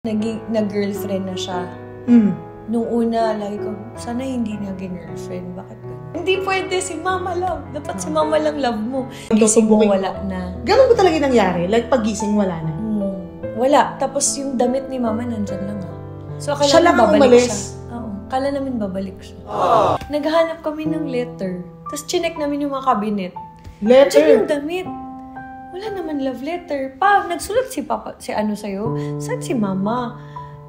Nag-girlfriend na siya. Nung una, lagi ko, sana hindi naging girlfriend. Bakit gano'n? Hindi pwede, si mama love. Dapat si mama lang love mo. Gising mo, wala na. Ganun ba talaga nangyari? Like, pagising, wala na? Wala. Tapos yung damit ni mama nandyan lang So, akala siya lang babalik siya. Oo. Akala namin babalik siya. Naghahanap kami ng letter. Tapos chinek namin yung mga cabinet. Letter? Diyan yung damit. Wala naman love letter. Nagsulat si papa, si ano sa'yo. Saan si mama?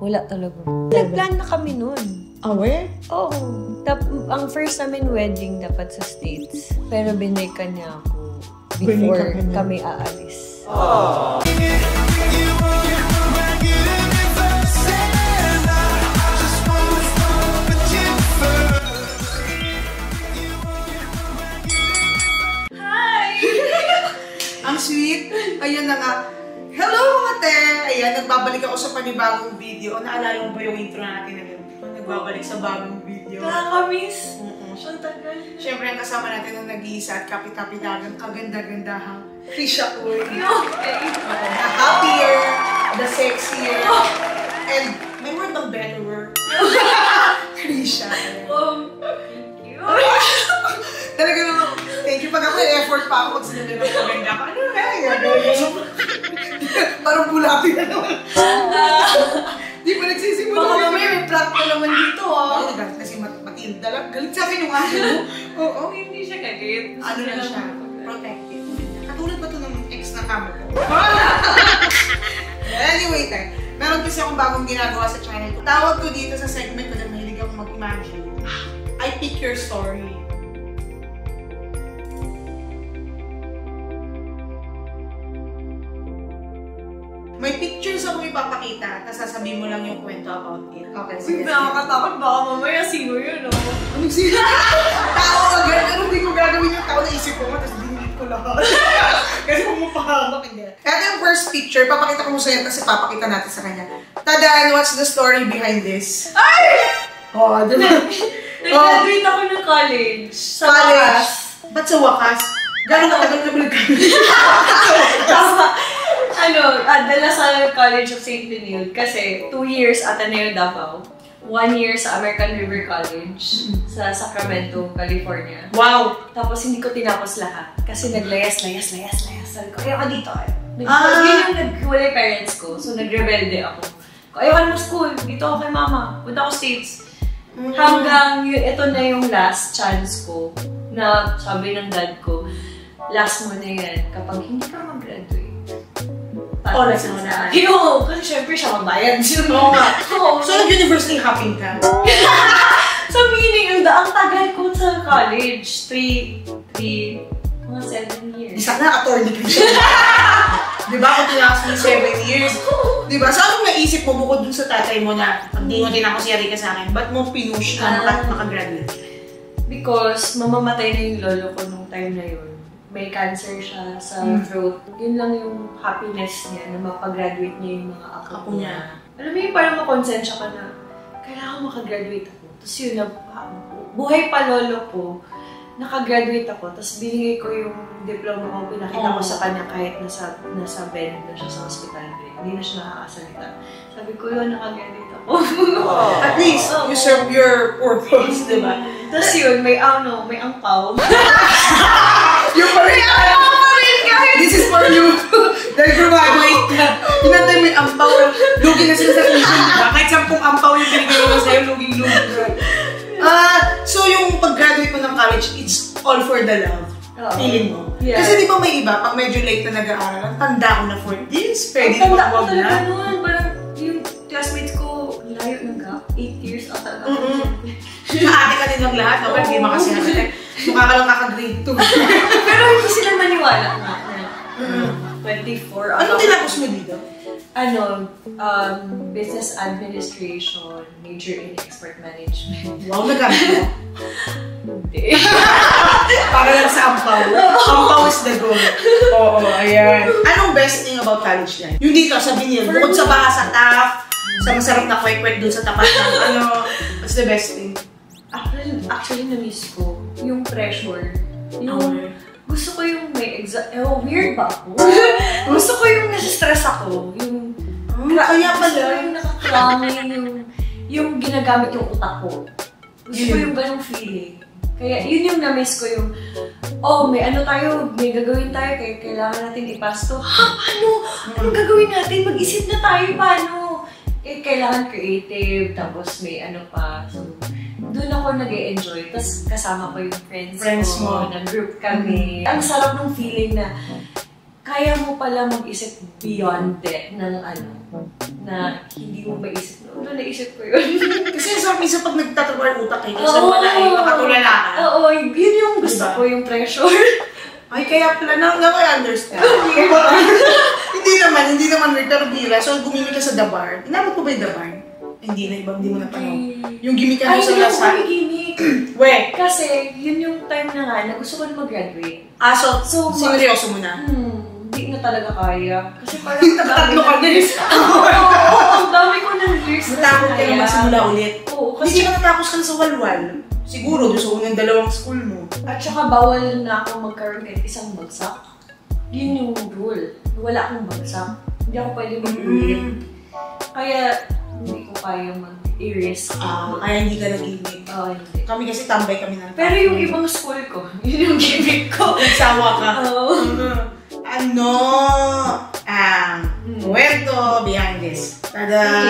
Wala talaga. Nagplan na kami nun. Awe? Oo. Ang first namin wedding dapat sa States. Pero binaykan niya ako before kami aalis. Ang sweet. Ayan na nga. Hello mga te! Ayan, nagbabalik ako sa panibagong video. Naalala mo ba yung intro natin na nagbabalik sa bagong video? Nakakamiss. Ang tagal. Siyempre, ang kasama natin nung nag-iisa at kapit-kapitagang kaganda-gandahang Krisha Uy. Okay. The happier, the sexier, and may word bang better word? Krisha. Thank you. Talaga naman, thank you. Pag ako effort pa ako magsinabi ng maganda ka. Ano nga yan? Parang bulati na naman. Di ba nagsisimula? Baka mamaya may prank ka naman dito Oo, kasi matinda lang. Galit sa akin yung aso mo. Oo. Hindi siya galit. Ano lang siya? Protective. Katulad ba ito ng ex na kamo ko? Anyway, meron kasi akong bagong ginagawa sa channel ko. Tawag ko dito sa segment ko na mahilig akong mag-imagine. I pick your story. May pictures ako ipapakita, tapos sasabihin mo lang yung kwento about it. Okay, sige. Nakakatakot baka mamaya sino yun, Anong sino? Tao agad, pero hindi ko gagawin yung tao na isip ko, tapos dinilip ko lahat. Kasi kung mapahamak, hindi. Ito yung first picture, papakita ko mo sa'yo, kasi papakita natin sa kanya. Tadaan, what's the story behind this? Ay! Diba? Nag-graduate ako ng college. Sa college? Ba't sa wakas? Gano'ng katagal na nag-college? Tama. Dala sa College of St. Benilde kasi 2 years Ateneo Davao, 1 year sa American River College sa Sacramento, California. Wow! Tapos hindi ko tinapos lahat kasi naglayas. Sabi ko, ayoko dito. Yun yung naghiwalay parents ko, so nagrebelde ako. Ayoko na school, dito ako kay mama, punta ako States. Hanggang ito na yung last chance ko na sabi ng dad ko, last mo na yan kapag hindi ka mag-graduate. Oras mo na. Kasi syempre siya magbayad. Oo nga. So, nag-university hopping ka? So, meaning, ang tagal ko sa college. 7 years. Isa na, attorney Krisha. Diba? Kung tinakas mo 7 years. Diba? So, anong naisip mo bukod dun sa tatay mo na pag di mo tinapos yari ka sa akin, ba't mo pinush ka makagraduate? Because mamamatay na yung lolo ko nung time na yun. May cancer siya sa throat. Yun lang yung happiness niya na mapag-graduate niya yung mga apo niya. Alam mo yung parang makonsensya ka na, kailangan makagraduate ako. Tapos yun, buhay pa lolo ko, nakagraduate ako. Tapos binigay ko yung diploma ko, pinakita ko sa kanya kahit nasa bed na siya sa hospital. Hindi na siya nakakasalita. Sabi ko yun, nakagraduate ako. At least, you serve your purpose, diba? Tapos yun, may angpaw. Yung pa rin ka! This is for you! Dahil graduate ka. Pinantay mo yung ampaw. Lugi na sila sa tuition, diba? Kahit 10 ampaw yung binigay mo sa'yo, luging-lugi. So yung pag-graduate mo ng college, it's all for the love. Feeling mo. Yeah. Kasi di ba may iba, pag medyo late na nag-aaral, ang tanda ko na 4 years, pwede na mag-wag na. Tanda ko talaga parang yung classmates ko, layo ng gap, 8 years ata. Ate ka din ng lahat, no? Pero hindi makasihan. Mukha ka lang kaka-grade 2. Pero hindi sila maniwala nga. 24. Anong tinapos mo dito? Business administration, major in export management. Wow, nagamit mo? Hindi. Para lang sa ampaw. Ampaw is the goal. Oo, ayan. Anong best thing about college life? Yung dito, sa Benilde, bukod sa baha, sa TAF, sa masarap na kwek-kwek dun sa tapat ng what's the best thing? Actually, na-miss ko yung pressure. Yung, gusto ko yung may weird ba ako? Gusto ko yung nasa-stress ako. Yung, kaya pala. Yung calming, yung ginagamit yung utak ko. Gusto ko yung ganong feeling. Kaya yun yung na-miss ko yung, may ano tayo, may gagawin tayo, kaya kailangan natin i-pass to. Paano? Anong gagawin natin? Mag-isip na tayo, paano? Kailangan creative, tapos may ano pa. So, doon ako nag-e-enjoy. Tapos kasama ko yung friends ko, nag-group kami. Ang sarap ng feeling na kaya mo pala mag-isip beyond it ng ano, na hindi mo maisip. Naisip ko yun. Kasi sa minsan pag nagtatrabaho ang utak kasi wala ay makatulala ka. Oo, yun yung gusto ko, yung pressure. Ay, kaya pala na I understand. Hindi naman pero bira. So, gumimik ka sa The Bar. Inamot mo ba yung The Bar? Hindi mo na panahon. Yung gimmick ka sa lasal. Ay, gimmick. We. Kasi, yun yung time na nga na gusto ko na mag-graduate. So seryoso mo na? Hindi na talaga kaya. Kasi parang tatlo ka din. Ang dami ko ng years na natakot ka na magsimula ulit. Oo, kasi hindi ka natapos ka na sa walwal. Siguro, doon sa unang dalawang school mo. At saka bawal na ako magkaroon kahit isang bagsak. Yun yung rule. Wala akong bagsak. Hindi ako pwede mag-ulit. Kaya, hindi ko kaya mag-erase. Kaya hindi ka nag-gimmick. Hindi. Kami kasi tambay kami ng pero yung ibang school ko, yun yung gimmick ko. Nagsawa ka. Kwento behind this. Tada!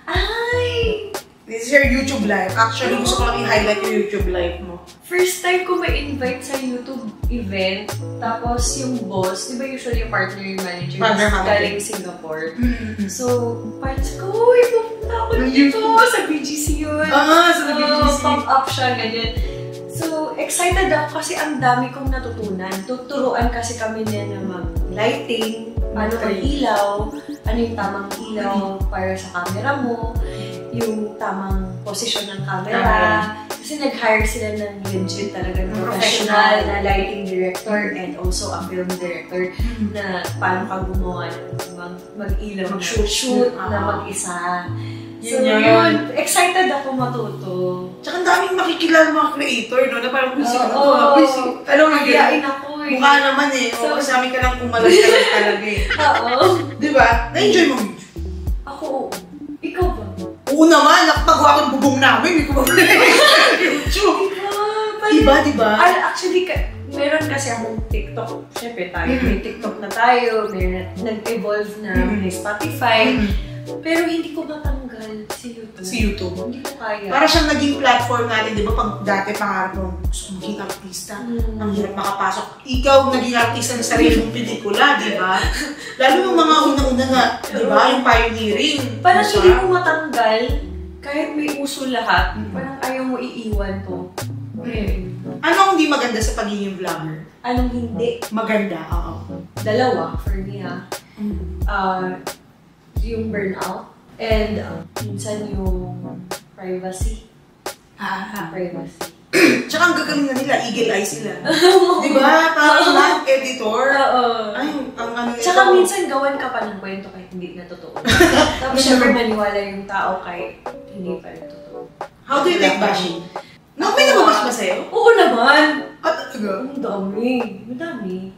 Ay! This is your YouTube live. Actually, gusto ko lang i-highlight yung YouTube live mo. First time ko ma-invite sa YouTube event. Tapos yung boss, di ba usually yung partner yung manager, galing Singapore. So, parang ko, pupunta ako dito sa BGC yun. Sa BGC. Pop-up siya, ganyan. So, excited ako kasi ang dami kong natutunan. Tuturuan kasi kami niya na mag-lighting, paano mag-ilaw, ano yung tamang ilaw para sa camera mo, yung tamang posisyon ng camera. Kasi nag-hire sila ng legit talaga professional na lighting director and also a film director na paano ka gumawa mag-ilaw, mag-shoot na mag-isa. So yun, excited ako matuto. Tsaka ang daming makikilala mga creator, no? Na parang busy ka na alam mo, hiyain ako eh. Mukha naman eh. So, sa amin ka lang kumalas ka lang talaga eh. Diba? Na-enjoy mo YouTube? Ako, ikaw ba? Oo naman, nakapagawa ko yung bubong namin. Hindi ko ba YouTube? Diba? Actually, meron kasi akong TikTok. Siyempre tayo, may TikTok na tayo. Nag-evolve na may Spotify. Pero hindi ko matanggal si YouTube. Hindi ko kaya. Para siyang naging platform natin, di ba? Pag dati pangarap mo, gusto mo maging artista. Ang hirap makapasok. Ikaw naging artista ng sarili mong pelikula, di ba? Lalo yung mga una-una nga, di ba? Yung pioneering. Parang hindi mo matanggal, kahit may uso lahat, parang ayaw mo iiwan to. Anong hindi maganda sa pagiging vlogger? Anong hindi? Maganda, oo. Dalawa, for me yung burnout and minsan yung privacy. Privacy. Tsaka ang gagawin na nila, eagle eye sila. Diba? Parang live editor. Ay, ang ano nito. Tsaka minsan gawan ka pa ng kwento kahit hindi na totoo. Tapos syempre maniwala yung tao kahit hindi pa rin totoo. How do you take bashing? May nababash ba sa'yo? Oo naman! Talaga? Madami.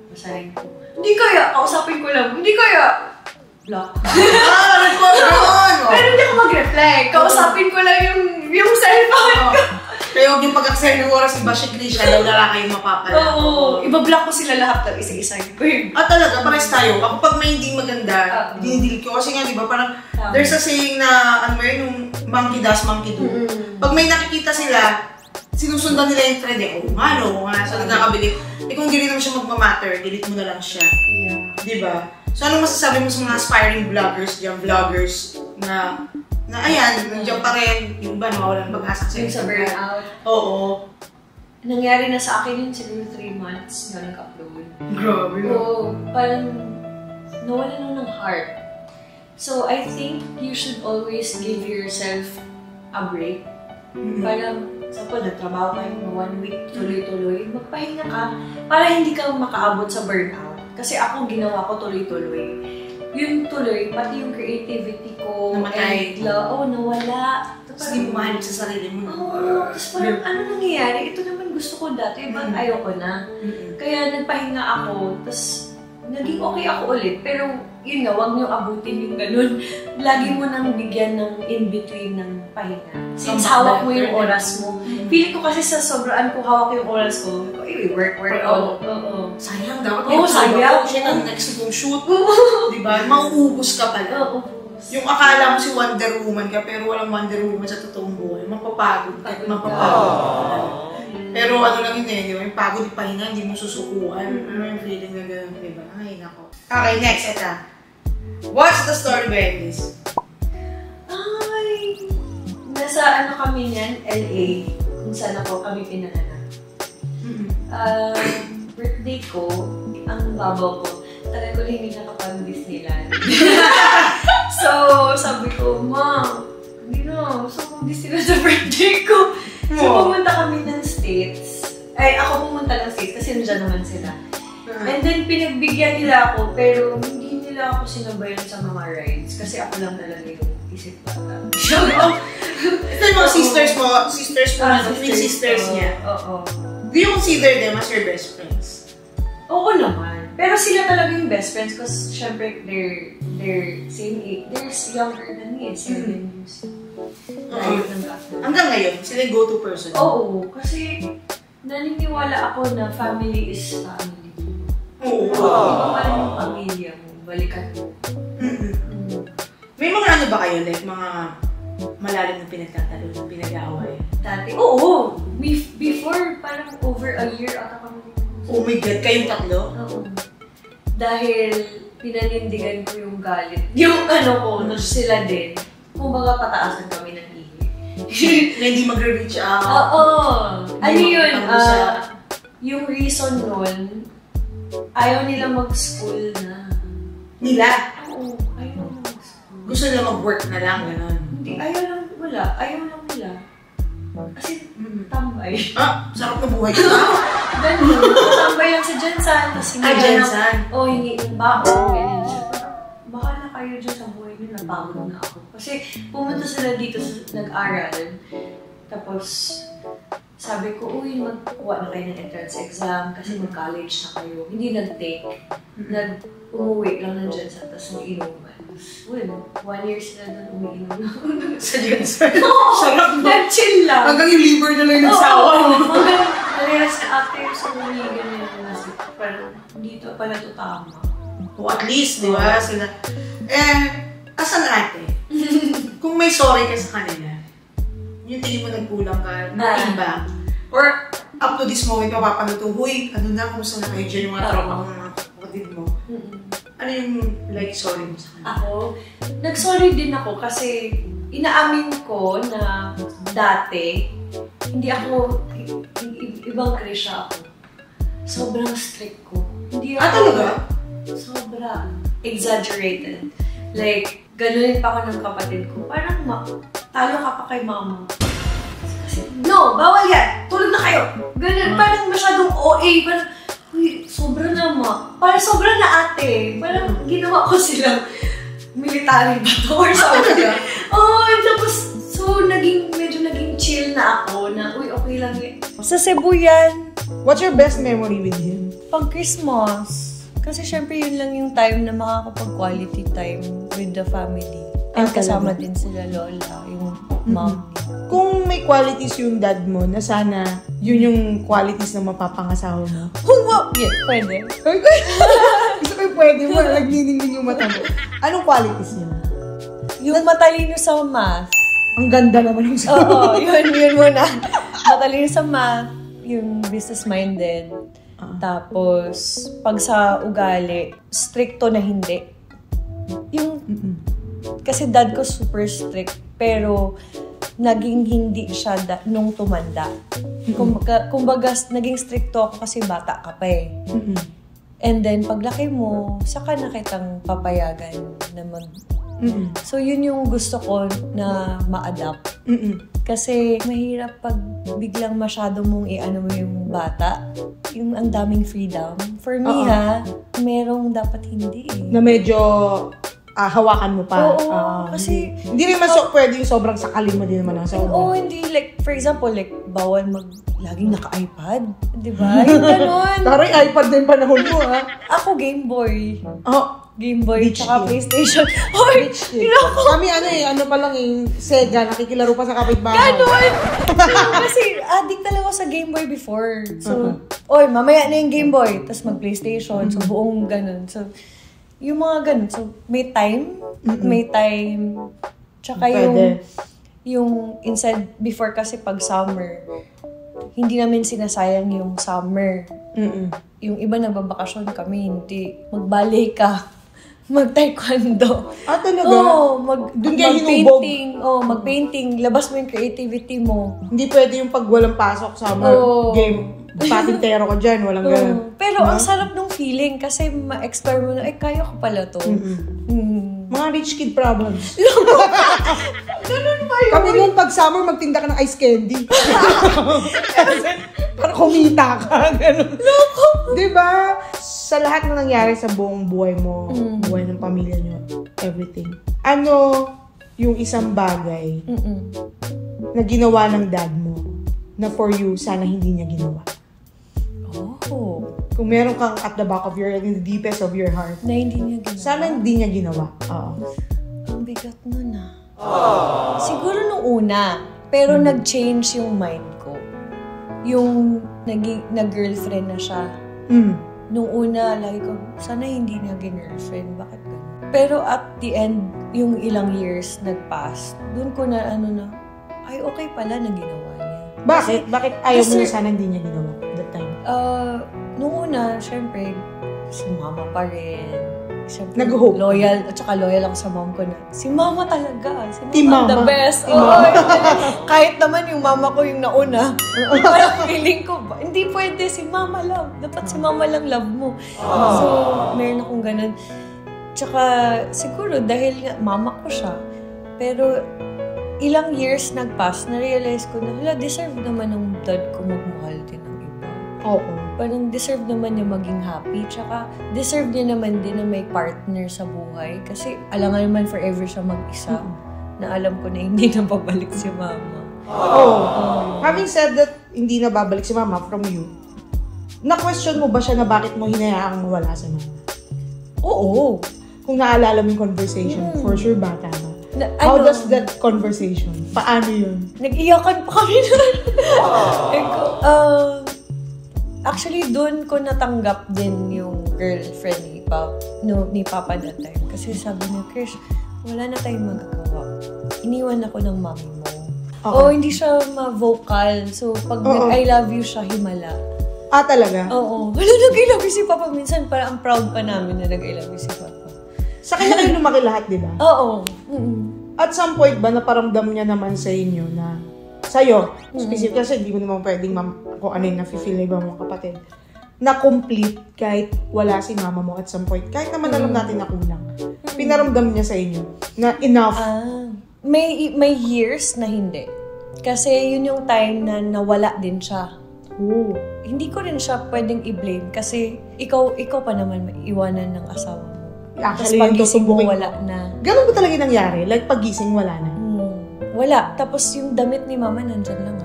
Basahin ko. Hindi kaya, kausapin ko lang. Hindi kaya, block. Pero hindi ako mag-reply. Kausapin ko lang yung cellphone ko. Kaya huwag yung pag-aksaya ng oras, iba siya Grisha, daw na kayo mapapala. Oo, ibablock ko sila lahat ng isa-isahin ko yun. Talaga, pares tayo. Ako pag may hindi maganda, dinidelete ko. Kasi nga, di ba, parang there's a saying na, yung monkey does, monkey do. Pag may nakikita sila, sinusundan nila yung trend eh. Oo nga. So, nagkakabilit. Kung hindi rin naman siya magmamatter, delete mo na lang siya. Diba? So, anong masasabi mo sa mga aspiring vloggers dyan? Vloggers na ayan, nandiyan pa rin. Yung ba, nawawalan pag-asa yung sa burnout. Oo. Nangyari na sa akin yun siguro 3 months na nag-upload. Grabe. Oo, parang nawalan lang ng heart. So, I think you should always give yourself a break. Parang, nagtrabaho kayo ng 1 week, tuloy-tuloy, magpahinga ka para hindi ka makaabot sa burnout. Kasi ako, ginawa ko tuloy-tuloy. Yung tuloy, pati yung creativity ko, namatay. Nawala. Tapos hindi mo mahanap sa sarili mo. Tapos parang, ano nangyayari? Ito naman gusto ko dati, ba't ayoko na? Kaya nagpahinga ako, tapos naging okay ako ulit. Pero yun nga, huwag niyo abutin yung ganun. Lagi mo nang bigyan ng in-between ng pahinga. Since hawak mo yung oras mo. Feeling ko kasi sa sobraan ko hawak yung oras ko, work out. Sayang, dapat sayang. Siya ang next mong shoot. Diba? Mauubos ka pala. Yung akala mo si Wonder Woman ka, pero walang Wonder Woman sa totoong buhay. Mapapagod ka. Pero ano lang yun eh, yung pagod yung pahinga, hindi mo susukuan. Ano yung feeling na gano'n, diba? Ay, nako. Okay, next, ito. What's the story behind this? Ay, nasa kami niyan, LA, kung saan ako kami pinanganak. Birthday ko, ang babaw ko, talaga ko hindi nakapag-Disneyland. So, sabi ko, Ma, hindi na, gusto kong Disneyland sa birthday ko. So, pumunta kami ng States. Ay, ako pumunta ng States kasi nandiyan naman sila. And then, pinagbigyan nila ako, pero hindi nila ako sinabayan sa mga rides kasi ako lang talaga yung isip bata. Ito yung mga sisters mo sisters niya. Do you consider them as your best friends? Oo naman. Pero sila talaga yung best friends kasi syempre they're same age. They're younger than me, 7 years. Hanggang ngayon, sila yung go-to person? Oo, kasi naniniwala ako na family is family. Oo. Iba pa rin yung pamilya mo, balikan mo. May mga ano ba kayo, like mga malalim na pinagtatalo, pinag-aaway? Dati, oo. Before, parang over a year ata kami. Oh my God, kayong tatlo? Oo. Dahil pinanindigan ko yung galit. Yung ko, na sila din. Kumbaga pataasan kami ng ihi. Na hindi magre-reach out. Oo. Ano yun? Yung reason nun, ayaw nila mag-school na. Nila? Oo, ayaw na mag-school. Gusto nila mag-work na lang, gano'n? Hindi, ayaw lang nila. Kasi, tambay. Sarap na buhay ka. Ganun, tambay lang sa Jensan. Jensan? Oo, hingi ng baon, ganyan. Baka na kayo dyan sa buhay nyo, napagod na ako. Kasi pumunta sila dito, nag-aral. Tapos, sabi ko, uy, magkuha na kayo ng entrance exam kasi mag-college na kayo. Hindi nag-take. Umuwi lang ng Jensan, tapos mag-inuman. Well, 1 year sila doon umiinom lang. Sa Jensan? Sarap na. Nag-chill lang. Hanggang yung liver na lang nagsawa. Hanggang parehas na after sa mga ganyan. Parang dito pala ito tama. O at least, di ba? Sila. As an ate, kung may sorry ka sa kanila, yung tingin mo nagkulang ka, nothing back. Or up to this moment, mapapanood to, huy, ano na, kumusta na kayo dyan yung mga tropa mo, mga kapatid mo. Ano yung like sorry mo sa kanila? Ako, nag-sorry din ako kasi inaamin ko na dati, hindi ako, ibang krisya ako. Sobrang strict ko. Hindi ako, talaga? Sobra. Exaggerated. Like, ganunin pa ako ng kapatid ko. Parang, talo ka pa kay mama. Kasi, no, bawal yan. Tulog na kayo. Ganun, parang masyadong OA. Parang, uy, sobra na parang sobra na ate. Parang ginawa ko silang military ba to or something. Tapos, so, medyo naging chill na ako na, uy, okay lang yan. Sa Cebu yan. What's your best memory with him? Pag Christmas. Kasi syempre yun lang yung time na makakapag-quality time with the family. And kasama din sila lola, yung mom. Kung may qualities yung dad mo, na sana yun yung qualities na mapapangasawa mo. Yeah, pwede. Gusto ko yung pwede mo, nagniningin yung mata mo. Anong qualities niya? Yung matalino sa math. Ang ganda naman yung sabi. Oo, yun muna. Matalino sa math, yung business-minded. Tapos, pag sa ugali, stricto na hindi. Yung, kasi dad ko super strict, pero naging hindi siya nung tumanda. Kumbaga, naging stricto ako kasi bata ka pa eh. And then, paglaki mo, saka na kitang papayagan na So, yun yung gusto ko na ma-adapt. Kasi mahirap pag biglang masyado mong i-ano mo yung bata. Yung ang daming freedom. For me merong dapat hindi eh. Na medyo hawakan mo pa. Oo, kasi hindi rin pwede yung sobrang sakalin mo din naman ang sa Oo, hindi. Like, for example, like, bawal laging naka-iPad. Di ba? Yung ganun. Taray, iPad din panahon mo, ha? Ako, Game Boy. Game Boy, Rich tsaka kid. PlayStation. Hoy! Kami ano pa lang Sega, nakikilaro pa sa kapitbahay. Ganon! Kasi addict talaga ako sa Game Boy before. So, mamaya na yung Game Boy. Tapos mag-PlayStation. So, buong ganon. So, yung mga ganon. So, may time. Tsaka yung instead, before kasi pag summer, hindi namin sinasayang yung summer. Yung iba nagbabakasyon kami, hindi. Mag-ballet ka. Mag-taekwondo. Talaga? Oo, Doon kayo hinubog? Mag-painting. Labas mo yung creativity mo. Hindi pwede yung pag walang pasok summer game. Patintero ka dyan, walang ganun. Pero ang sarap nung feeling kasi ma-explore mo na, kaya ko pala to. Mga rich kid problems. Ganun ba yun? Kami nung pag summer, magtinda ka ng ice candy. Para kumita ka. Ganun. Diba? Sa lahat na nangyari sa buong buhay mo, buhay ng pamilya nyo, everything. Ano yung isang bagay na ginawa ng dad mo na for you, sana hindi niya ginawa? Kung meron kang at the back of your head, in the deepest of your heart, na hindi niya ginawa. sana hindi niya ginawa. Ang bigat nun Siguro nung una, pero nag-change yung mind ko. Yung nag-girlfriend na siya. Nung una, like ko, sana hindi niya girlfriend. Bakit ganun? Pero at the end, yung ilang years nag-pass, dun ko na ay okay pala na ginawa niya. Bakit? Bakit ayaw mo na sana hindi niya ginawa that time? Nung una, syempre, si mama pa rin. Syempre, Nag-hope. loyal, at saka loyal ako sa mom ko na, si mama talaga. Si mama, Team mama. the best. Kahit naman yung mama ko yung nauna. Parang feeling ko, hindi pwede si mama love. Dapat si mama lang love mo. So, meron akong ganun. Tsaka, siguro, dahil nga, mama ko siya. Pero, ilang years nag-pass, na-realize ko na, deserve naman ng dad ko magmahal din ng iba. Oo. Parang deserve naman niya maging happy. Tsaka, deserve niya naman din na may partner sa buhay. Kasi, alam nga naman forever siya mag-isa. Na alam ko na hindi na babalik si mama. Having said that, hindi na babalik si mama from you, na-question mo ba siya na bakit mo hinayaang mawala si mama? Oo. Kung naalala mo yung conversation, for sure bata ka. How does that conversation? Paano yun? Nag-iyakan pa kami nun. Actually, doon ko natanggap din yung girlfriend ni Papa that time. Kasi sabi niya, Krish, wala na tayong magagawa. Iniwan ako ng mami mo. Hindi siya ma-vocal. So, pag nag-I love you siya, himala. Talaga? Oo. Wala, nag-I love you si Papa. Minsan, parang ang proud pa namin na nag-I love you si Papa. Sa kanya kayo lumaki lahat, di ba? Oo. At some point ba, naparamdam niya naman sa inyo na, sa'yo, specific kasi hindi mo naman pwedeng kung ano yung nafe-feel na ibang mga kapatid, na complete kahit wala si mama mo at some point. Kahit naman alam natin na kulang. Pinaramdam niya sa inyo na enough. May years na hindi. Kasi yun yung time na nawala din siya. Hindi ko rin siya pwedeng i-blame kasi ikaw pa naman maiwanan ng asawa mo. Tapos pagising mo, wala na. Ganun ba talaga nangyari? Like pagising, wala na? Wala. Tapos yung damit ni mama nandyan lang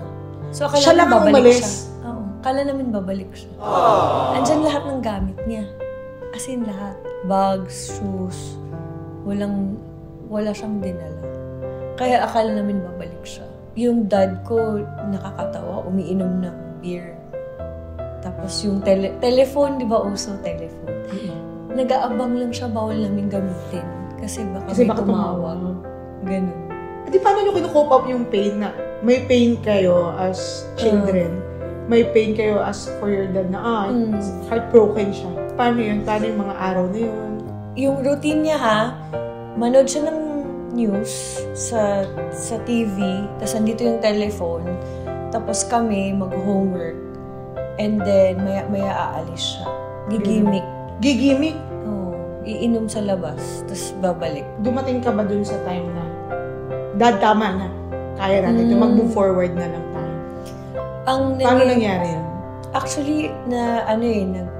So akala siya lang ang umalis? Oo. Akala namin babalik siya. Andyan lahat ng gamit niya. As in lahat. Bags, shoes. Wala siyang dinala. Kaya akala namin babalik siya. Yung dad ko, nakakatawa, umiinom ng beer. Tapos yung telephone, di ba uso telephone? Nag-aabang lang siya, bawal namin gamitin. Kasi baka may tumawag. Ganun. Di paano nyo kinukope up yung pain na may pain kayo as children, may pain kayo as for your dad na heartbroken siya. Paano yun? Paano yung mga araw na yun? Yung routine niya manood siya ng news sa TV, tapos andito yung telephone, tapos kami mag-homework, and then maya aalis siya. Gigimik? Oo. Iinom sa labas, tapos babalik. Dumating ka ba dun sa time na, Dad, tama na. Kaya natin ito. Mag-move forward na lang tayo. Paano nangyari yun? Actually,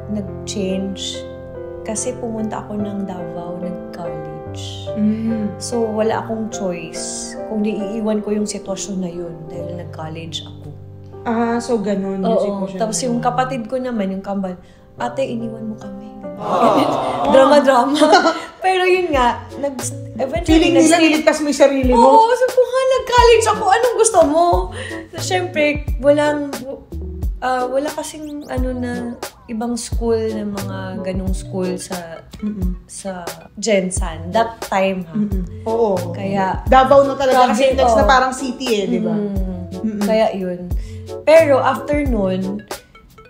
nag-change. Kasi pumunta ako ng Davao, nag-college. So, wala akong choice kung iiwan ko yung sitwasyon na yun dahil nag-college ako. So ganun yung sitwasyon. Tapos yung kapatid ko naman, yung kambal, ate, iniwan mo kami. Drama-drama. Pero yun nga, eventually, feeling nila niligtas mo yung sarili mo. Oo, so kung nag-college ako, anong gusto mo? So, syempre, wala kasing na ibang school na mga ganong school sa Gensan. That time, ha? Oo. Kaya, Davao na talaga kasi next na parang city di ba? Kaya yun. Pero after nun,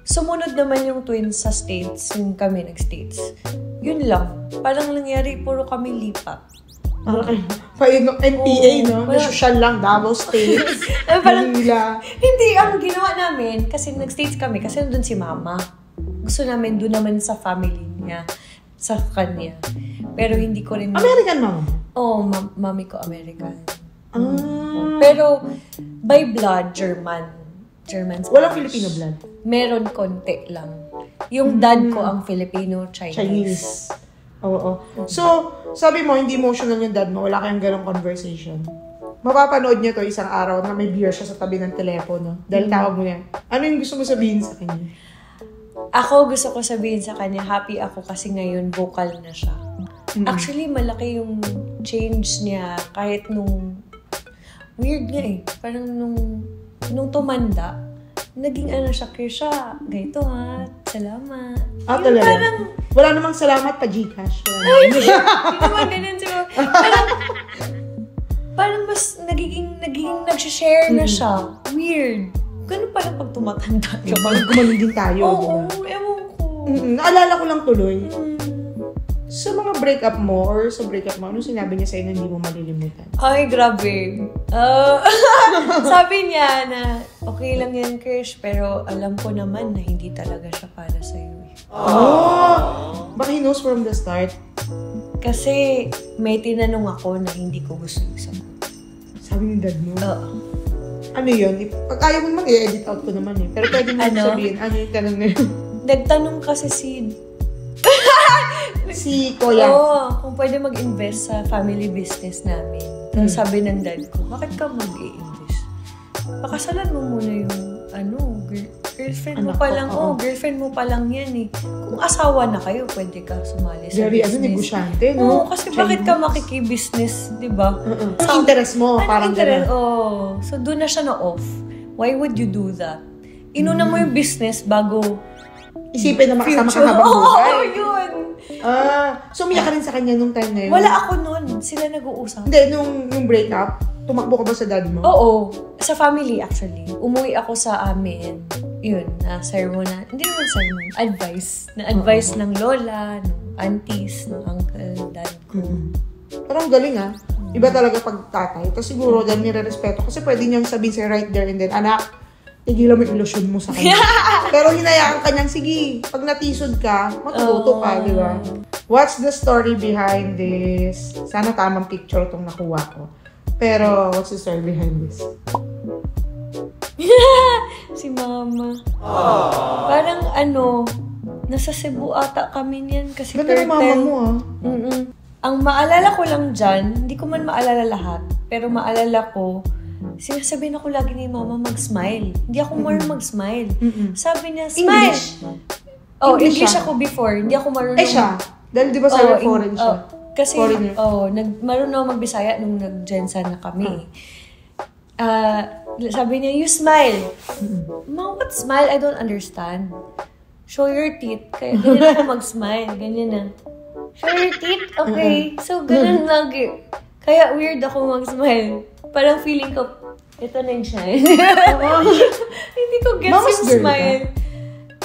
sumunod naman yung twins sa States, yung kami nag-States. Yun lang. Parang nangyari, puro kami lipa. NPA, no? Social lang, Davao State. Manila. Hindi, ang ginawa namin, kasi nag-States kami, kasi nandun si Mama. Gusto namin doon naman sa family niya, sa kanya. Pero hindi ko rin... American mama? Oo, mami ko American. Pero, by blood, German Spanish. Walang Filipino blood? Meron konti lang. Yung dad ko ang Filipino, Chinese. Oo. So, sabi mo, hindi emotional yung dad mo, wala kayong ganong conversation. Mapapanood niya to isang araw na may beer siya sa tabi ng telepono. Dahil tawag mo yan. Ano yung gusto mo sabihin sa kanya? Ako gusto ko sabihin sa kanya, happy ako kasi ngayon vocal na siya. Actually, malaki yung change niya kahit nung... Weird nga eh. Parang nung tumanda, naging siya, Kirsha, ganito ha, salamat. Talaga? Parang, wala namang salamat pa Gcash. Hindi naman ganun siguro. Parang mas nagiging nag-share na siya. Weird. Ganun pala pag tumatanda. Pag gumaling din tayo. Oo, ewan ko. Naalala ko lang tuloy. Sa mga breakup mo, or sa breakup mo, ano sinabi niya sa'yo na hindi mo malilimutan? Ay, grabe. Sabi niya na, okay lang yan, Krish, pero alam ko naman na hindi talaga siya para sa'yo. Baka he knows from the start? Kasi may tinanong ako na hindi ko gusto yung sagot. Sabi ni dad mo? Ano yun? Pag ayaw mo naman, i-edit out ko naman eh. Pero pwede mo sabihin, ano yung tanong na yun? Nagtanong kasi si Kuya. Kung pwede mag-invest sa family business namin. Sabi ng dad ko, bakit ka mag-i-invest? Pakasalan mo muna yung girlfriend mo pa lang. Girlfriend mo pa lang yan eh. Kung asawa na kayo, pwede ka sumali sa business. Negosyante, no? Kasi bakit ka makiki-business, di ba? Ang interest mo, parang gano'n. So, doon na siya na-off. Why would you do that? Inuna mo yung business bago isipin na makasama ka habang buhay. Yun. So umiyak ka rin sa kanya nung time na yun? Wala ako nun. Sila nag-uusap. Hindi, nung breakup, tumakbo ka ba sa dad mo? Oo. Sa family, actually. Umuwi ako sa amin. Yun, sermon na, hindi naman sermon, advice ng lola, ng aunties, ng uncle, dad ko. Parang galing Iba talaga pag tatay. Tapos siguro dahil nire-respeto. Kasi pwede niyang sabihin sa'yo right there and then, anak, tigilan mo yung ilusyon mo sa kanya. Pero hinayaan ka niyang, sige, pag natisod ka, matututo ka, di ba? What's the story behind this? Sana tamang picture itong nakuha ko. Pero, what's the story behind this? Si Mama. Parang nasa Cebu ata kami niyan. Kasi ganda ng mama mo Ang maalala ko lang dyan, hindi ko man maalala lahat, pero maalala ko, sinasabihin ako lagi ni Mama mag-smile. Hindi ako marunong mag-smile. Sabi niya, smile! English ako before. Hindi ako marunong. Siya? Dahil di ba sabi foreign siya? Kasi, marunong ako mag-Bisaya nung nag-Gensan na kami. Sabi niya, you smile. Mom, what smile? I don't understand. Show your teeth. Kaya ganyan ako mag-smile. Ganyan na. Show your teeth? Okay. So, ganun lagi. Kaya weird ako mag-smile. Parang feeling ko, ito na yung smile. Hindi ko guess yung smile.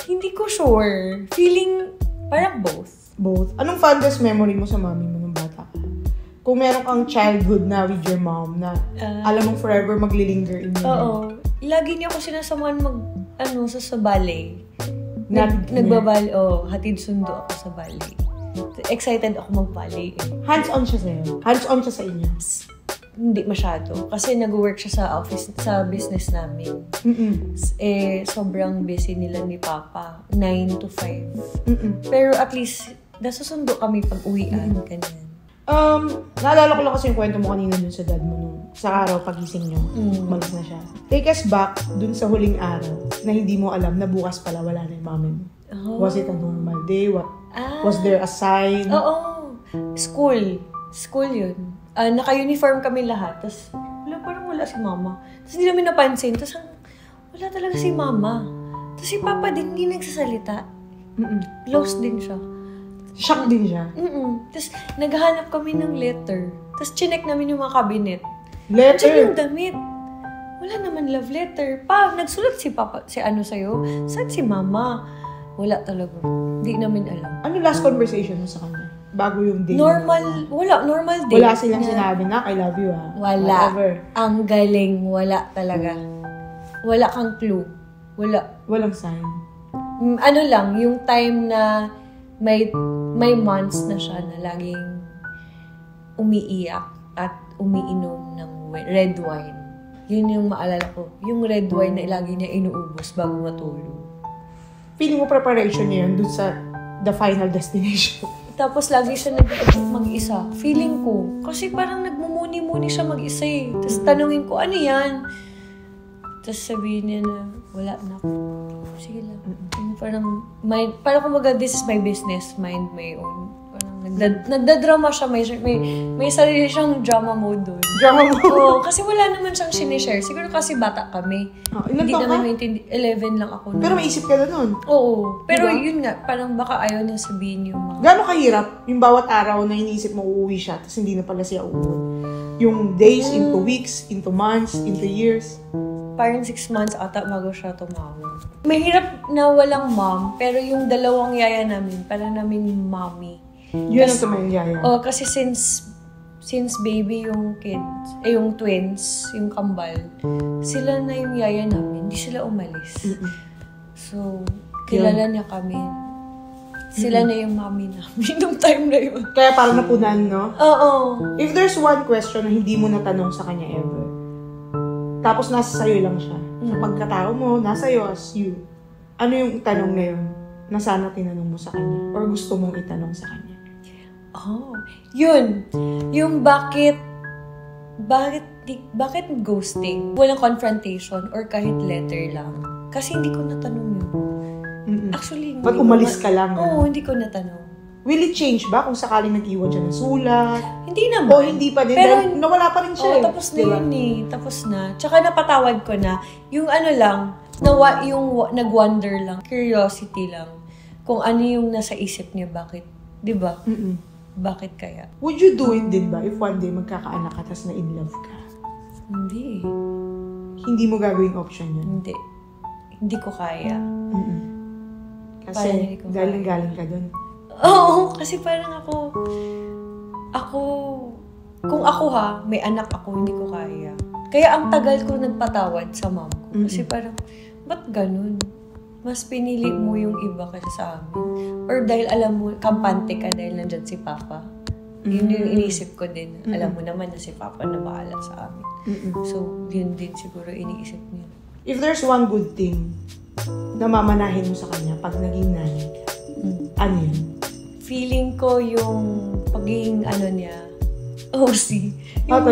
Hindi ko sure. Feeling, parang both. Both. Anong fondest memory mo sa mami mo nung bata ka? Kung meron kang childhood na with your mom na alam mong forever maglilinger in your Oo. Lagi niya ako sinasamahan sa ballet. Nagbabali, hatid sundo ako sa ballet. Excited ako mag-ballet. Hands-on siya sa'yo? Hands-on siya sa inyo? Hindi masyado. Kasi nag-work siya sa office, sa business namin. Sobrang busy nila ni Papa. 9 to 5. Pero at least, nasusundo kami pag uwian. Ganyan. Naalala ko lang kasi yung kwento mo kanina dun sa dad mo nung sa araw pagising nyo. Malis na siya. Take us back dun sa huling araw na hindi mo alam na bukas pala wala na yung mami mo. Was it a normal day? Was there a sign? Oo. School yun. Naka-uniform kami lahat. Tapos, parang wala si mama. Tapos hindi namin napansin. Tapos, wala talaga si mama. Tapos si papa din, hindi nagsasalita. Lost din siya. Shock din siya? Tapos, naghahanap kami ng letter. Tapos, chinek namin yung mga cabinet. Letter? Diyan yung damit. Wala naman love letter. Nagsulat si papa, sa'yo? Saan si mama? Wala talaga. Hindi namin alam. Ano last conversation mo sa kanya? Bago yung day? Normal day. Wala silang sinabi na, I love you Wala. Whatever. Ang galing. Wala talaga. Wala kang clue. Wala. Walang sign. Ano lang, yung time na may months na siya na laging umiiyak at umiinom ng red wine. Yun yung maalala ko. Yung red wine na lagi niya inuubos bago matulog. Feeling mo preparation niya yun dun sa the final destination? Tapos lagi siya mag-isa. Feeling ko. Kasi parang nagmumuni-muni siya mag-isa eh. Tapos tanungin ko, ano yan? Tapos sabihin niya na, wala na ako. Sige lang. Parang kumbaga, this is my business. Mind my own. Nagdadrama siya. May sarili siyang drama mode doon. Drama mode? Oo, kasi wala naman siyang sinishare. Siguro kasi bata kami. Ilan taon ka? Hindi naman 11 lang ako. Pero may isip ka na nun? Oo. Pero diba? Yun nga, parang baka ayaw niya sabihin yung mga... Gano'ng kahirap yung bawat araw na iniisip mo uuwi siya tapos hindi na pala siya uuwi? Yung days into weeks, into months, into years? Parang 6 months ata bago siya tumawag. Mahirap na walang mom, pero yung dalawang yaya namin, parang namin mommy. Yun ang tumayong yaya. Kasi since baby yung kids, yung twins, yung kambal, sila na yung yaya namin, hindi sila umalis. So, kilala niya kami. Sila na yung mommy namin nung time na yun. Kaya parang napunan, no? Oo. If there's one question na hindi mo natanong sa kanya ever, tapos nasa sayo lang siya, sa pagkatao mo, nasa iyo as you, ano yung tanong na yun na sana tinanong mo sa kanya or gusto mong itanong sa kanya? Yun. Yung bakit ghosting? Walang confrontation or kahit letter lang. Kasi hindi ko natanong yun. Actually, ba't umalis ka lang? Oo, hindi ko natanong. Will it change ba kung sakaling nag-iwan siya ng sulat? Hindi naman. O hindi pa din? Pero, dahil nawala pa rin siya tapos na yun eh. Tapos na. Tsaka napatawad ko na. Yung ano lang, yung nag-wonder lang, curiosity lang. Kung ano yung nasa isip niya, bakit. Diba? Bakit kaya? Would you do it din ba if one day magkakaanak ka tas na in love ka? Hindi. Hindi mo gagawing option yun? Hindi. Hindi ko kaya. Kasi galing ka dun. Oo, kasi parang kung ako may anak ako, hindi ko kaya. Kaya ang tagal ko nagpatawad sa mom ko. Kasi parang, ba't ganun? Mas pinili mo yung iba kasi sa amin. Or dahil alam mo, kampante ka dahil nandyan si Papa. Yun yung inisip ko din. Alam mo naman na si Papa na bahala sa amin. So, yun din siguro iniisip niya. If there's one good thing na mamanahin mo sa kanya pag naging nanay ka, ano yun? Feeling ko yung pagiging niya, OC. Yung talaga?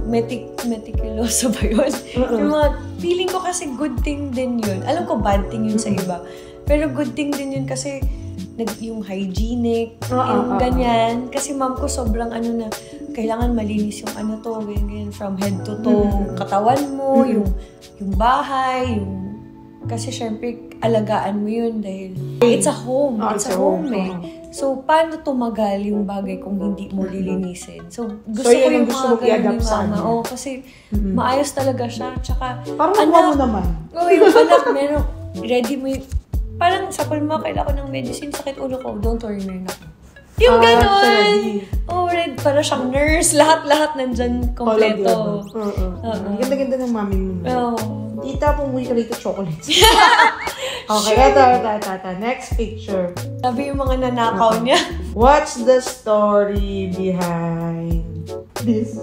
medyo, meticuloso ba yun? Yung mga, feeling ko kasi good thing din yun. Alam ko bad thing yun sa iba. Pero good thing din yun kasi yung hygienic, yung ganyan. Kasi mom ko sobrang na, kailangan malinis yung ganyan, from head to toe, katawan mo, yung bahay, kasi syempre, alagaan mo yun dahil it's a home. It's a home eh. So, paano tumagal yung bagay kung hindi mo lilinisin? So, gusto ko yung mga ganun ni mama. Kasi maayos talaga siya. Tsaka, parang anak mo naman. Yung anak, ready mo parang sa kulma, kailangan ko ng medicine, sakit ulo ko. Don't worry, meron ako. Yung gano'n! Red, para siyang nurse. Lahat nandyan kompleto. Ganda-ganda ng mami mo. Tita, pumuwi ka rito chocolates. Okay, ito. Next picture. Sabi yung mga nanakaw niya. What's the story behind this?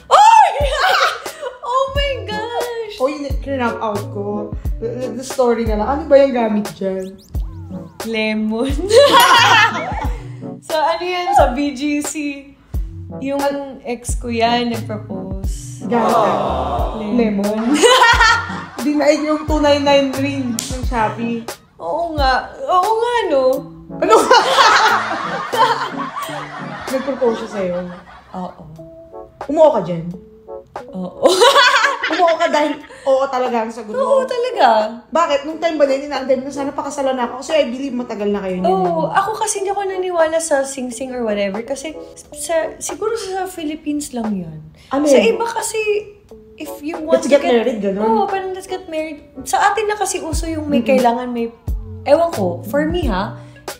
Oh my gosh! Kinap out ko. The story na lang. Ano ba yung gamit dyan? Lemon. So, yan? Sa BGC. Yung ex ko yan, nag-propose. Lemon. Dinaig yung 299 ring ng Shopee. Oo nga, no? Ano? Nag-propose siya sa'yo? Oo. Umuo ka dyan? Oo. Umuo ka dahil oo talaga ang sagot mo? Oo, talaga. Bakit? Nung time ba na inaantay mo na sana pakasalan na ako? Kasi I believe matagal na kayo niyan. Oo. Ako kasi hindi ako naniwala sa sing-sing or whatever. Kasi siguro sa Philippines lang yan. Sa iba kasi, if you want let's get married, gano'n? Oo, parang let's get married. Sa atin na kasi uso yung may kailangan may... Ewan ko, for me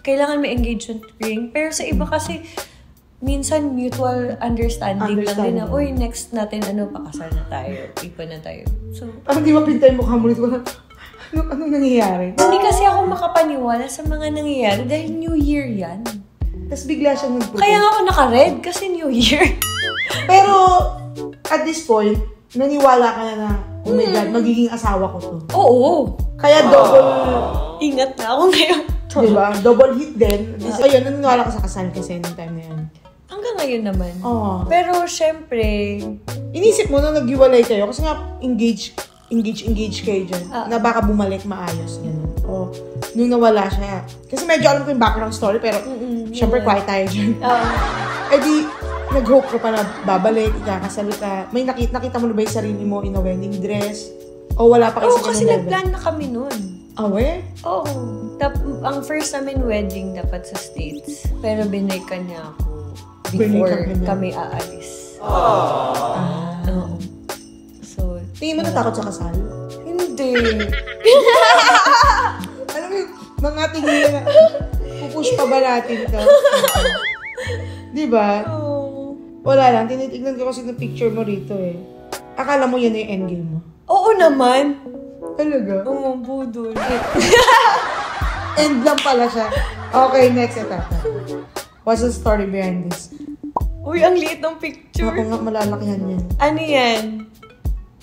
kailangan may engagement ring. Pero sa iba kasi, minsan mutual understanding lang din na, uy, next natin, pakasal na tayo. Ipa na tayo. So, hindi mapintay mo ka muna. Anong nangyayari? Hindi kasi ako makapaniwala sa mga nangyayari dahil New Year yan. Tapos bigla siyang nagpupun. Kaya nga ako naka-red kasi New Year. Pero, at this point, naniwala ka na oh my God, magiging asawa ko to. Oo. Kaya double... Ingat na ako ngayon. Diba? Double hit din. Ayun, naniniwala ka sa kasal kasi nung time na yan. Hanggang ngayon naman. Oo. Pero, syempre... Inisip mo na naghiwalay kayo kasi nga engage kayo dyan. Na baka bumalik maayos. Ganun. O, nung nawala siya. Kasi medyo alam ko yung background story pero syempre quiet tayo dyan. Eh di, nag-hope ka pa na babalik, ikakasal ka. May nakita mo na ba yung sarili mo in a wedding dress? O wala pa kayo sa ganun kasi level? nag-plan na kami nun. We? Oo. Ang first namin wedding dapat sa States. Pero binaykan niya ako before kami aalis. Oo. So, tingin mo natakot sa kasal? hindi. Alam mo yung mga tingin na pupush pa ba natin ito? Diba? Oo. Wala lang. Tinitignan ko kasi ng picture mo rito eh. Akala mo yan yung endgame mo? Oo naman. Talaga? Oo, budol. End lang pala siya. Okay, next ito. What's the story behind this? Uy, ang liit ng picture. Ako nga malalakihan yan. Ano yan?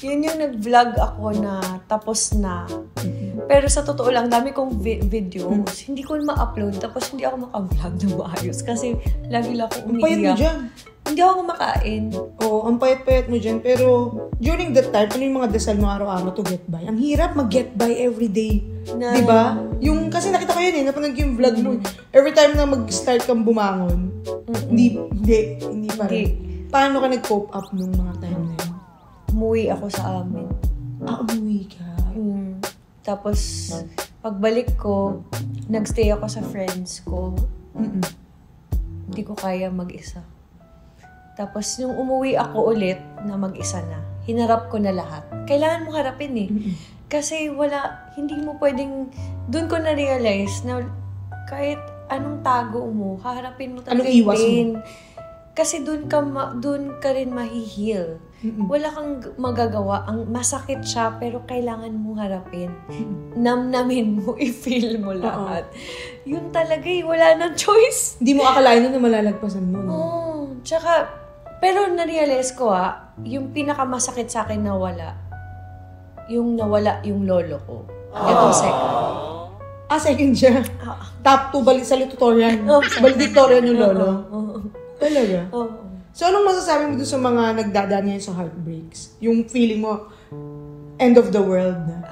Yun yung nag-vlog ako na tapos na. Pero sa totoo lang, dami kong videos. Hindi ko ma-upload. Tapos hindi ako maka-vlog na maayos. Kasi lagi lang ako umiiyak. Ang payat mo dyan. Hindi ako kumakain. Oo, ang payat-payat mo dyan. Pero during that time, ano yung mga dasal mo araw-araw to get by? Ang hirap mag-get by every day. Diba? Yung, kasi nakita ko yun napanood yung vlog mo. Every time na mag-start kang bumangon, hindi pa rin. Paano ka nag-cope up nung mga time na yun? Umuwi ako sa amin. Umuwi ka? Tapos, pagbalik ko, nagstay ako sa friends ko. Hindi ko kaya mag-isa. Tapos, nung umuwi ako ulit na mag-isa na, hinarap ko na lahat. Kailangan mo harapin eh. Kasi hindi mo pwedeng, doon ko na-realize na kahit anong tago mo, haharapin mo talaga. Anong iwas mo? Kasi doon ka rin mahihil. Wala kang magagawa. Ang masakit siya, pero kailangan mo harapin. Namnamin mo, i-feel mo lahat. Yun talaga wala nang choice. Hindi mo akalain na malalagpasan mo. Tsaka, pero na-realize ko yung pinakamasakit sa akin nawala yung lolo ko. Itong second. Second siya? Top 2 valedictorian. Valedictorian yung lolo. Talaga? So, anong masasabi mo doon sa mga nagdadaan ngayon sa heartbreaks? Yung feeling mo, end of the world na?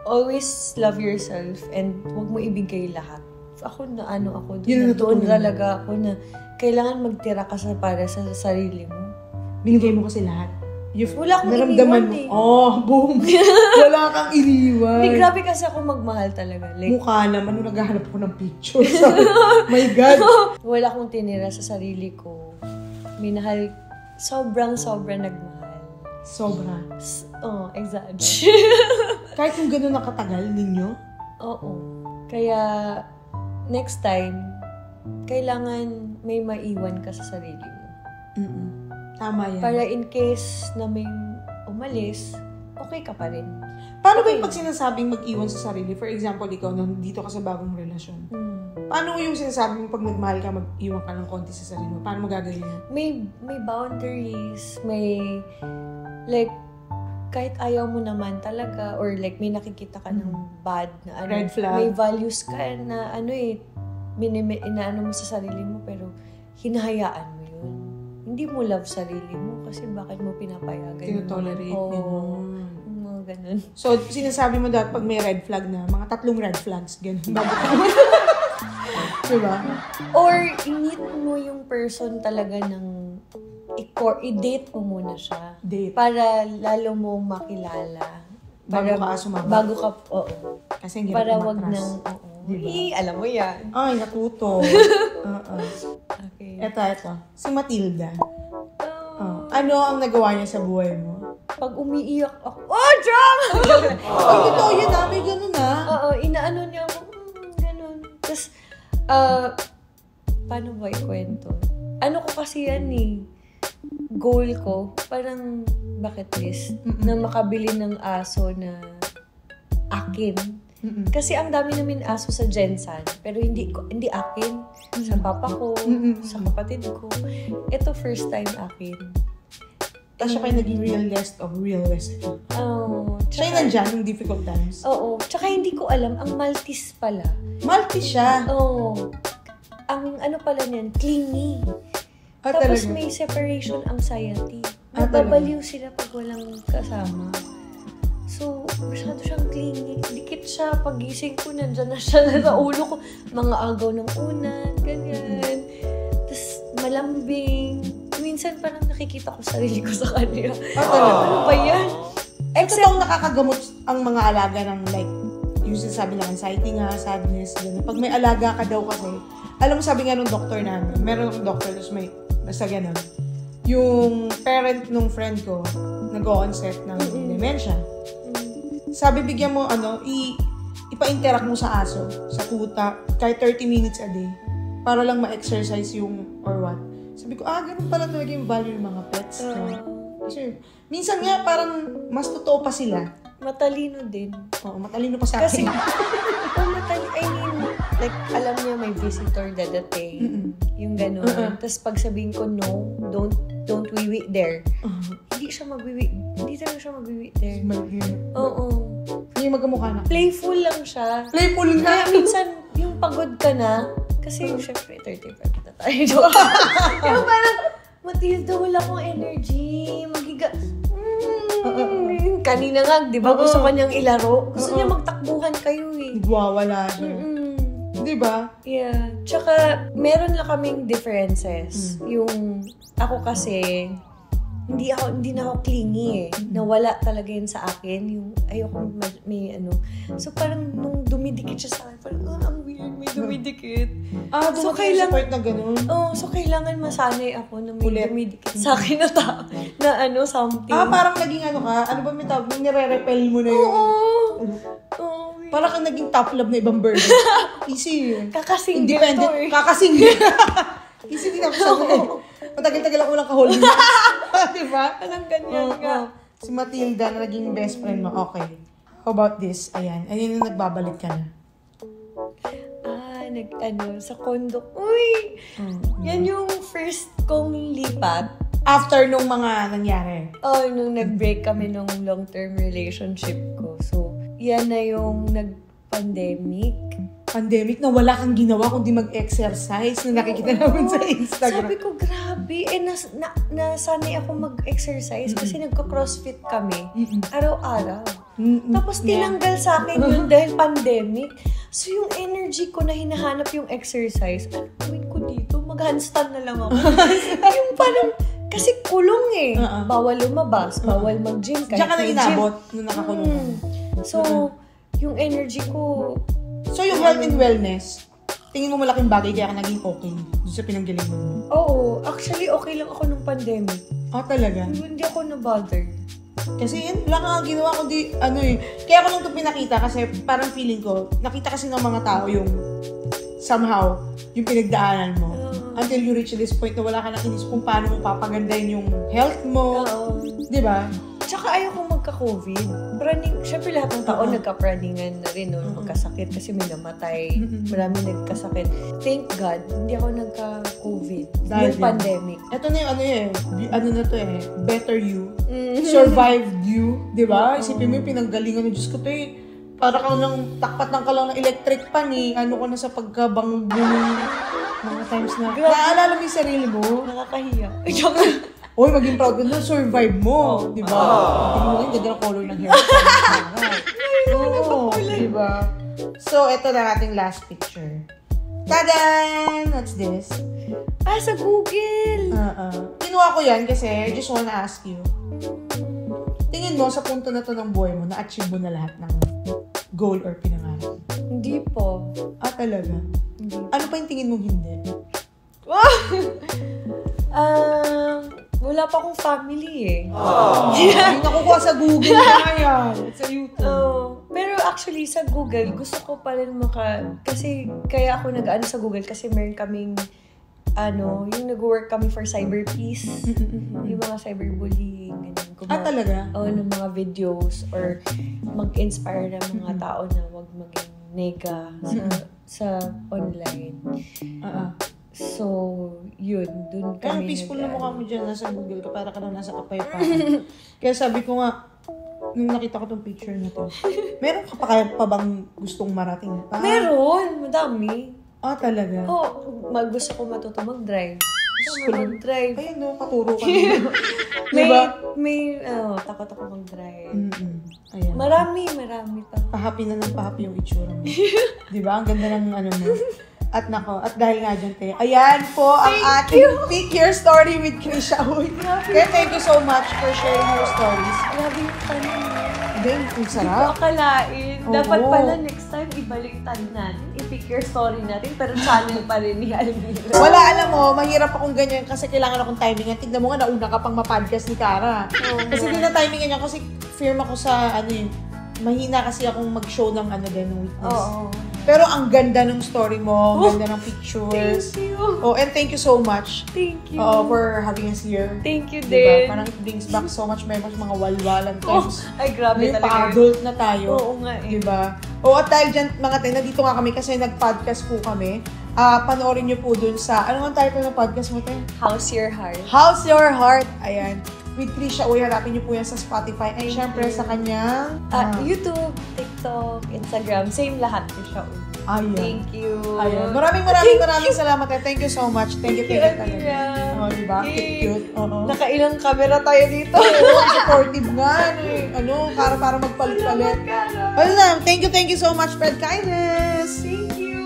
Always love yourself and huwag mo ibigay lahat. Ako Yun talaga ako na kailangan magtira ka para sa sarili mo. Binigay mo kasi lahat. Wala akong iniwan eh. Boom! Wala kang iniwan. Hindi, grabe kasi ako magmahal talaga. Mukha naman, naghahanap ko ng picture. My God! Wala akong tinira sa sarili ko. Minahal, sobrang nagmahal. Sobra? Exactly. Kahit yung gano'n nakatagal ninyo? Oo. Kaya, next time, kailangan may maiwan ka sa sarili mo. Tama yan. Para in case na may umalis, okay ka pa rin. Paano ba yung pag sinasabing mag-iwan sa sarili? For example, ikaw, nandito ka sa bagong relasyon. Paano yung sinasabi mo pag nagmahal ka, mag-iwan ka ng konti sa sarili mo? Paano mo gagawin yun? May boundaries, may, kahit ayaw mo naman talaga, or may nakikita ka ng bad na red flag. May values ka na inaano mo sa sarili mo, pero hinahayaan mo yun. Hindi mo love sarili mo kasi bakit mo pinapayagan? Tinotolerate. Mga ganun. So, sinasabi mo dapat pag may red flag na, mga 3 red flags, ganun. Diba? Or i-meet mo yung person talaga ng i-date mo muna siya. Date. Para lalo mo makilala. Bago ka sumama. Bago ka, oo. Kasi hindi Para ako wag matras. nang, oo. Diba? Alam mo yan. Ay, natuto. Okay. Ito. Si Matilda. Oh. Ano ang nagawa niya sa buhay mo? Pag umiiyak ako, drama! Ay, totoo yun ah. May ganun ah. Oo, inaano niya ako, ganun. Tapos, paano ba ikwento? Ano ko kasi yan goal ko, parang bucket list, na makabili ng aso na akin. Kasi ang dami namin aso sa Jensan, pero hindi akin. Sa papa ko, sa kapatid ko. Ito first time akin. Tapos siya kayo naging realist of real rescue. Siya yung nandyan yung difficult times. Oo. Tsaka hindi ko alam, ang Maltese pala. Maltese siya. Oo. Ang ano pala niyan, clingy. Ah, Tapos talaga? may separation anxiety. Ah, Nababaliw sila pag walang kasama. So, masyado siyang clingy. Dikit siya. Pagising ko, nandyan na siya sa ulo ko. Mga agaw ng unan, ganyan. Tapos, malambing. Minsan parang nakikita ko sarili ko sa kanya. Ano ba yan? Except nakakagamot ang mga alaga ng like, yung sinasabi lang anxiety nga, sadness, gano'n. Pag may alaga ka daw kasi, alam mo sabi nga nung doktor namin, meron akong doktor, tapos may, basta gano'n. Yung parent nung friend ko, nag-o-onset ng dementia. Sabi, bigyan mo, ipa-interact mo sa aso, sa tuta, kahit 30 minutes a day, para lang ma-exercise yung, or what. Sabi ko, ganun pala talaga yung value ng mga pets. Kasi, minsan nga, parang mas totoo pa sila. Matalino din. Oo, matalino pa sa akin. Like, alam niya may visitor dadating. Yung gano'n. Tapos pag sabihin ko, no, don't wiwi there. Hindi siya magwiwi. Hindi talaga siya magwiwi there. Oo. Hindi magkamukha na. Playful lang siya. Playful nga. Kaya minsan, yung pagod ka na, kasi syempre, 35 na tayo. Kaya parang, Matilda, wala akong energy. Magiga. Kanina nga, di ba? Gusto kanyang ilaro. Gusto niya magtakbuhan kayo Wala siya. Di ba? Yeah. Tsaka, meron lang kaming differences. Yung, ako kasi, hindi na ako clingy Nawala talaga yun sa akin. Yung, ayoko may So, parang nung dumidikit siya sa akin, parang, ang weird, may dumidikit. So, kailangan na ganun. So, kailangan masanay ako na may dumidikit sa akin na something. Parang naging ka? Ano ba may tawag? Nire-repel mo na yun. Oo. Parang kang naging top love na ibang bird. Easy. Kakasinggil Independent. to Kakasinggil. Easy din ako sa akin. Matagal-tagal ako lang kahol. Diba? Anong ganyan nga. Si Matilda na naging best friend mo. Okay. How about this? Ayan yung nagbabalik ka na. Sa condo. Uy! Yan yung first kong lipat. After nung mga nangyari. Nung nag-break kami nung long-term relationship ko. So, yan na yung nag-pandemic. Pandemic na wala kang ginawa kundi mag-exercise na nakikita namin sa Instagram. Sabi ko, grabe. Nasanay ako mag-exercise kasi nagko-crossfit kami. Araw-araw. Tapos tinanggal sa akin yun dahil pandemic. So yung energy ko na hinahanap yung exercise, ano gawin ko dito? Mag-handstand na lang ako. Yung parang, kasi kulong Bawal lumabas, bawal mag-gym. Diyan ka na inabot nung nakakulong. So, yung energy ko... So, yung health and wellness, tingin mo malaking bagay kaya ka naging okay doon sa pinanggalingan mo? Oo. Actually, okay lang ako nung pandemic. Talaga? Hindi ako na-bother. Kasi yan, wala kang ginawa kundi, Kaya ako nung ito pinakita kasi parang feeling ko, nakita kasi ng mga tao yung somehow, yung pinagdaanan mo. Until you reach this point na wala ka nang inisip kung paano mo papagandahin yung health mo. Di ba? Tsaka ayoko magka-COVID. Siyempre lahat ng taon nagka-praningan na rin noon, magkasakit kasi may namatay. Marami nagkasakit. Thank God, hindi ako nagka-COVID. Yung pandemic. Ito na yung better you. Survived you. Di ba? Isipin mo yung pinanggalingan ng Diyos ko para kang takpat lang ka lang ng electric pan Ano ko na sa pagkabang mga times na. Naaalala mo yung sarili mo? Nakakahiya. Uy, maging proud ka na, survive mo. Di ba? Tingin mo yung ganda ng color ng hair. Oo, di ba? So, ito na ating last picture. Tadan! What's this? Sa Google! Kinuha ko yan kasi I just wanna ask you. Tingin mo, sa punto na to ng buhay mo, na-achieve mo na lahat ng goal or pinangarap? Hindi po. Talaga? Hindi. Ano pa yung tingin mong hindi? Wala pa akong family eh. Hindi nakukuha sa Google na yan. Sa YouTube. Pero actually, sa Google, gusto ko pa rin kasi kaya ako nag-ano sa Google kasi meron kaming yung nag-work kami for cyber peace. Yung mga cyberbullying. Talaga? Ng mga videos or mag-inspire ng mga tao na wag maging nega sa online. So, yun. Dun Kaya kami peaceful na mukha mo dyan. Nasa Google ka. Para ka lang nasa kapayapaan. Kaya sabi ko nga, nung nakita ko tong picture na to, meron ka pa bang gustong marating pa? Meron! Madami. Talaga? Gusto ko matuto mag-drive. Gusto ko mag-drive. Ayun no, katuro ka. Takot ako mag-drive. Ayan. Marami pa. Pahappy na ng pahappy yung itsura mo. Diba? Ang ganda ng mo. At dahil nga dyan, te, ayan po ang ating Pick Your Story with Krisha. Kaya thank you so much for sharing your stories. Grabe yung tanong. Then, ang sarap. Hindi ko akalain. Oo. Dapat pala next time, ibaliktad natin. I-pick your story natin, pero channel pa rin ni Almira. Wala, alam mo, mahirap akong ganyan kasi kailangan akong timingan. Tignan mo nga, nauna ka pang ma-podcast ni Cara. Kasi hindi na timingan niya kasi firm ako sa, mahina kasi akong mag-show ng ng witness. Pero ang ganda ng story mo, ang ganda ng pictures. Thank you. And thank you so much. Thank you. For having us here. Thank you Diba? din. Parang it brings back so much memories, mga walwalan times. Ay, grabe Ngayon, talaga. pa-adult na tayo. Oo nga eh. Diba? At dahil dyan, mga tayo, nandito nga kami kasi nag-podcast po kami. Panoorin niyo po dun sa, ano ang title ng podcast mo, tayo? How's Your Heart? How's Your Heart? Ayan. With Krisha Uy, hanapin niyo po yan sa Spotify. And syempre sa kanyang... YouTube, TikTok, Instagram, same lahat ko siya. Ayan. Thank you. Ayan. Maraming salamat. Thank you so much. Thank you talaga. Diba? Cute. Nakailang camera tayo dito. Supportive nga. Para magpalit-palit. Ayun lang. Thank you so much, Fred Kindness. Thank you.